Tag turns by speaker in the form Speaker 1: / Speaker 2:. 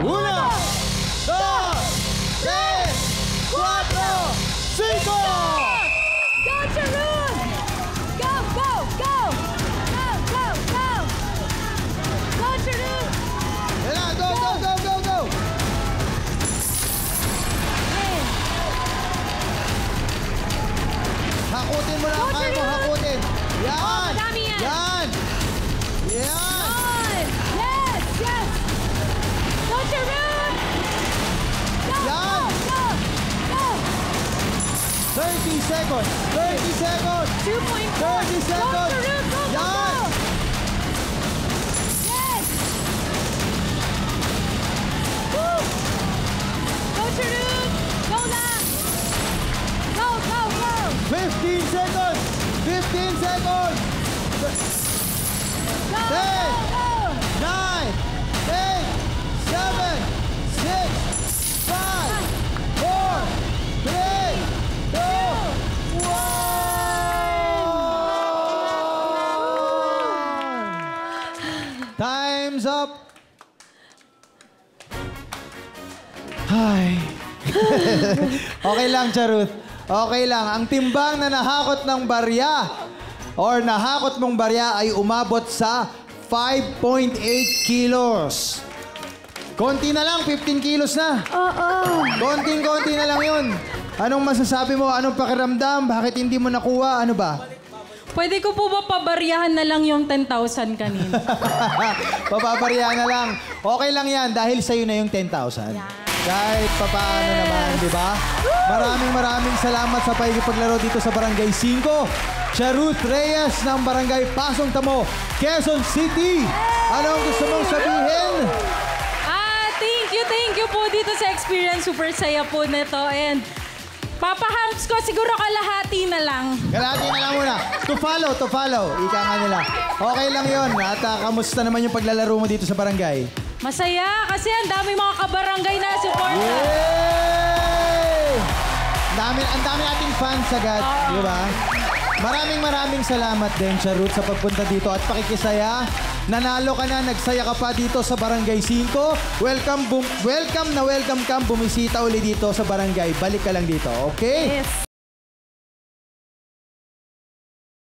Speaker 1: 1, 2, 3, 4, 5.
Speaker 2: Go, Sharon! Go, go, go! Go, go, go! Go, Sharon!
Speaker 1: Yan na, go, go, go, go, go! Hakutin mo lang, kaya mo hakutin. Yan!
Speaker 2: madami yan.
Speaker 1: Yan! Yan!
Speaker 2: On! Yes, yes! Go, Sharon! Go,
Speaker 1: Yan.
Speaker 2: go, go!
Speaker 1: 30 seconds! 30 seconds!
Speaker 2: 2.4!
Speaker 1: 30 seconds!
Speaker 2: Go, Sharon! Go, go,
Speaker 1: Yan!
Speaker 2: go! Yes! Woo! Go, Sharon! Go lang! Go, go, go!
Speaker 1: 15 seconds! 15 seconds!
Speaker 2: Go,
Speaker 1: 10,
Speaker 2: go, go!
Speaker 1: 9, 8, 7, 6, 5, 4, 3, 2, 1! Time's up! Hi! Okay lang, Charut. Okay lang. Ang timbang na nahakot ng barya or nahakot mong barya ay umabot sa 5.8 kilos. Konti na lang, 15 kilos na.
Speaker 2: Oo.
Speaker 1: Konting-konti na lang yun. Anong masasabi mo? Anong pakiramdam? Bakit hindi mo nakuha? Ano ba?
Speaker 3: Pwede ko po ba pabaryahan na lang yung 10,000 kanina?
Speaker 1: Papabarya na lang. Okay lang yan dahil sa'yo na yung 10,000. Kahit papaano naman, di ba? Maraming salamat sa pakikipaglaro dito sa Barangay 5. Charut Reyes ng Barangay Pasong Tamo, Quezon City. Anong gusto mong sabihin?
Speaker 3: Thank you po dito sa experience. Super saya po nito. And papahamps ko siguro kalahati na lang.
Speaker 1: Kalahati na lang muna. To follow. Ika nga nila. Okay lang yon. At kamusta naman yung paglalaro mo dito sa barangay?
Speaker 3: Masaya kasi ang dami mga kabarangay na support.
Speaker 1: Yay! Ang dami nating fans agad, di ba? Maraming salamat din, Charut, sa pagpunta dito at pakikisaya. Nanalo ka na, nagsaya ka pa dito sa Barangay 5. Welcome kang bumisita uli dito sa barangay. Balik ka lang dito, okay?
Speaker 2: Yes.